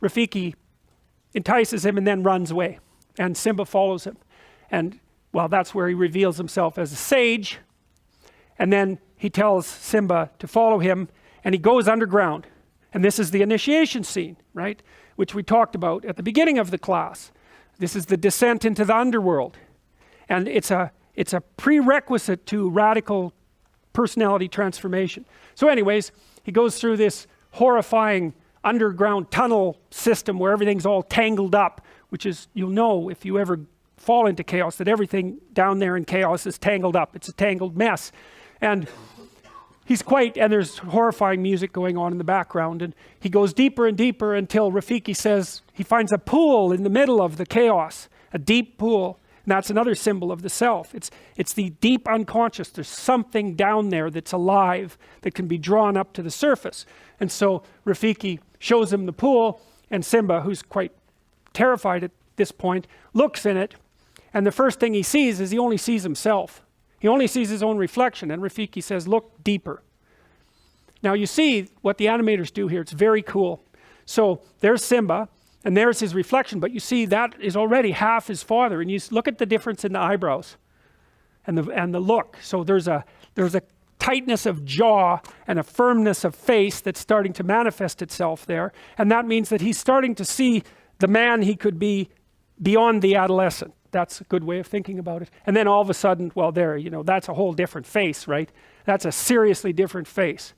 Rafiki entices him and then runs away, and Simba follows him. And well, that's where he reveals himself as a sage. And then he tells Simba to follow him, and he goes underground. And this is the initiation scene, right? Which we talked about at the beginning of the class. This is the descent into the underworld. And it's a prerequisite to radical personality transformation. So anyways, he goes through this horrifying underground tunnel system where everything's all tangled up, which is, you'll know if you ever fall into chaos, that everything down there in chaos is tangled up. It's a tangled mess. And and there's horrifying music going on in the background, and he goes deeper and deeper until Rafiki says he finds a pool in the middle of the chaos, a deep pool. And that's another symbol of the self. It's the deep unconscious. There's something down there that's alive that can be drawn up to the surface. And so Rafiki shows him the pool, and Simba, who's quite terrified at this point, looks in it, and the first thing he sees is he only sees himself. He only sees his own reflection, and Rafiki says, look deeper. Now you see what the animators do here. It's very cool. So there's Simba, and there's his reflection, but you see that is already half his father, and you look at the difference in the eyebrows and the look. So there's a tightness of jaw and a firmness of face that's starting to manifest itself there, and that means that he's starting to see the man he could be beyond the adolescent. That's a good way of thinking about it. And then all of a sudden, well, there, you know, that's a whole different face, right? That's a seriously different face.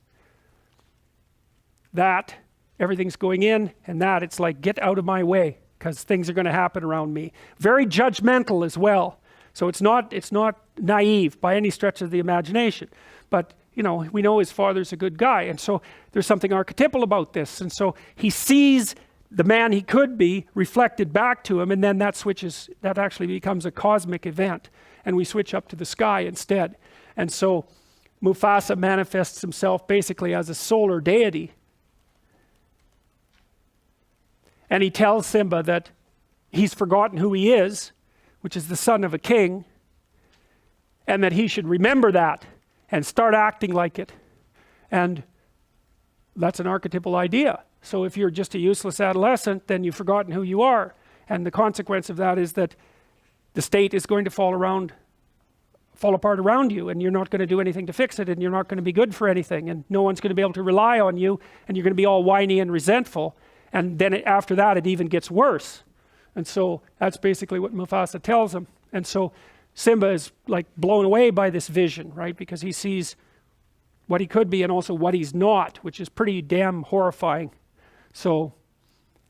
That, everything's going in, and that, it's like, get out of my way, because things are going to happen around me. Very judgmental as well. So it's not naive by any stretch of the imagination. But, you know, we know his father's a good guy, and so there's something archetypal about this. And so he sees the man he could be reflected back to him, and then that actually becomes a cosmic event, and we switch up to the sky instead. And so Mufasa manifests himself basically as a solar deity, and he tells Simba that he's forgotten who he is, which is the son of a king, and that he should remember that and start acting like it. And that's an archetypal idea. So if you're just a useless adolescent, then you've forgotten who you are. And the consequence of that is that the state is going to fall apart around you, and you're not going to do anything to fix it, and you're not going to be good for anything, and no one's going to be able to rely on you, and you're going to be all whiny and resentful. And then after that, it even gets worse. And so that's basically what Mufasa tells him. And so Simba is like blown away by this vision, right? Because he sees what he could be and also what he's not, which is pretty damn horrifying. So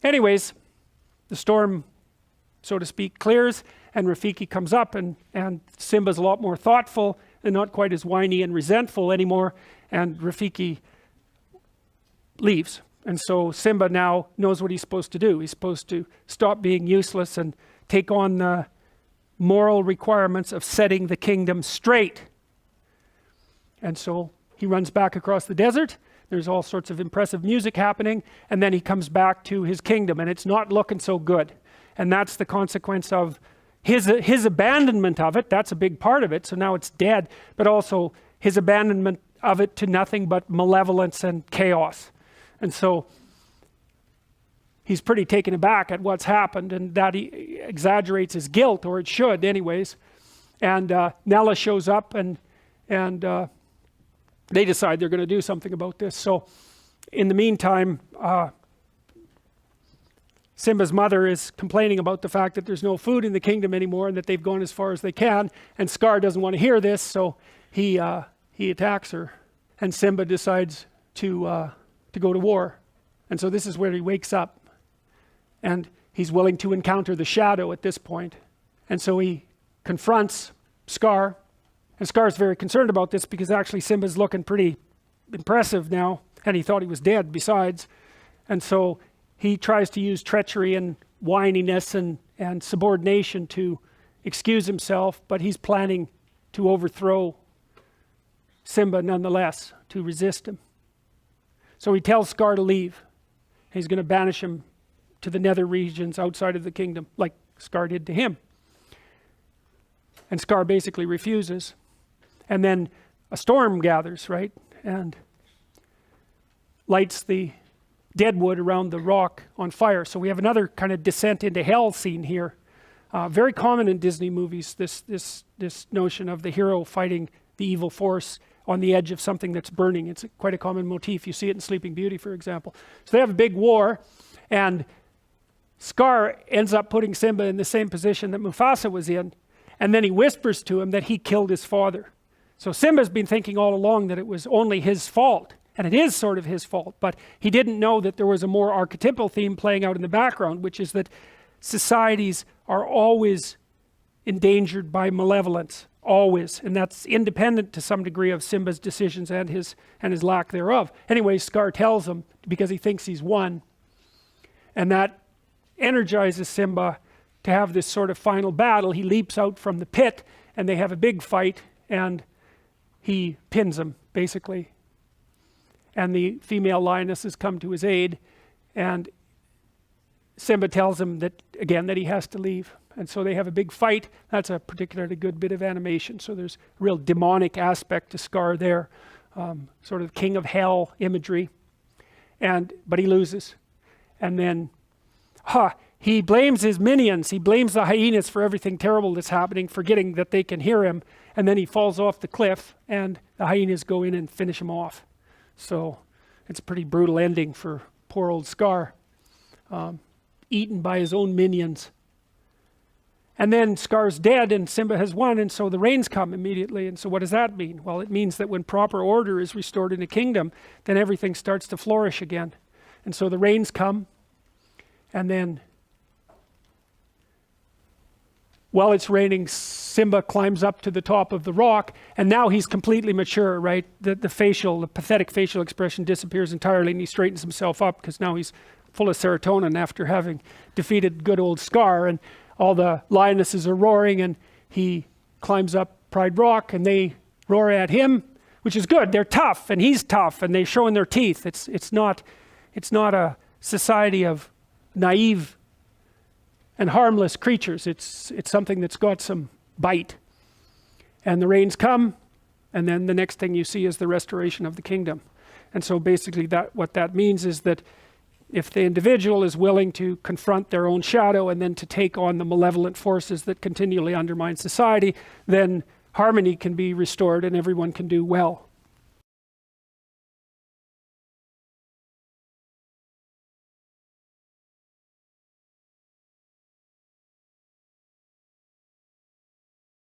anyways, the storm, so to speak, clears, and Rafiki comes up, and Simba's a lot more thoughtful and not quite as whiny and resentful anymore, and Rafiki leaves. And so Simba now knows what he's supposed to do. He's supposed to stop being useless and take on the moral requirements of setting the kingdom straight. And so he runs back across the desert. There's all sorts of impressive music happening, and then he comes back to his kingdom, and it's not looking so good. And that's the consequence of his abandonment of it. That's a big part of it. So now it's dead, but also his abandonment of it to nothing but malevolence and chaos. And so he's pretty taken aback at what's happened, and that he exaggerates his guilt, or it should anyways. And Nella shows up, and they decide they're going to do something about this. So in the meantime, Simba's mother is complaining about the fact that there's no food in the kingdom anymore, and that they've gone as far as they can, and Scar doesn't want to hear this, so he attacks her, and Simba decides to go to war. And so this is where he wakes up, and he's willing to encounter the shadow at this point. And so he confronts Scar, and Scar's very concerned about this, because actually Simba's looking pretty impressive now, and he thought he was dead besides. And so he tries to use treachery and whininess and subordination to excuse himself, but he's planning to overthrow Simba nonetheless, to resist him. So he tells Scar to leave. He's going to banish him to the nether regions outside of the kingdom, like Scar did to him. And Scar basically refuses. And then a storm gathers, right? And lights the dead wood around the rock on fire. So we have another kind of descent into hell scene here. Very common in Disney movies, this notion of the hero fighting the evil force on the edge of something that's burning. It's quite a common motif. You see it in Sleeping Beauty, for example. So they have a big war, and Scar ends up putting Simba in the same position that Mufasa was in, and then he whispers to him that he killed his father. So Simba's been thinking all along that it was only his fault, and it is sort of his fault, but he didn't know that there was a more archetypal theme playing out in the background, which is that societies are always endangered by malevolence, always, and that's independent to some degree of Simba's decisions and his lack thereof. Anyway, Scar tells him because he thinks he's won, and that energizes Simba to have this sort of final battle. He leaps out from the pit, and they have a big fight, and he pins him, basically. And the female lionesses come to his aid, and Simba tells him that, again, that he has to leave. And so they have a big fight. That's a particularly good bit of animation. So there's a real demonic aspect to Scar there, sort of king of hell imagery. But he loses. And then, he blames his minions. He blames the hyenas for everything terrible that's happening, forgetting that they can hear him. And then he falls off the cliff, and the hyenas go in and finish him off. So it's a pretty brutal ending for poor old Scar, eaten by his own minions. And then Scar's dead, and Simba has won, and so the rains come immediately. And so what does that mean? Well, it means that when proper order is restored in a kingdom, then everything starts to flourish again. And so the rains come, and then while it's raining, Simba climbs up to the top of the rock, and now he's completely mature, right? The pathetic facial expression disappears entirely, and he straightens himself up because now he's full of serotonin after having defeated good old Scar, and all the lionesses are roaring, and he climbs up Pride Rock, and they roar at him, which is good. They're tough, and he's tough, and they're showing their teeth. It's not a society of naive and harmless creatures. It's something that's got some bite. And the rains come, and then the next thing you see is the restoration of the kingdom. And so basically what that means is that if the individual is willing to confront their own shadow and then to take on the malevolent forces that continually undermine society, then harmony can be restored and everyone can do well.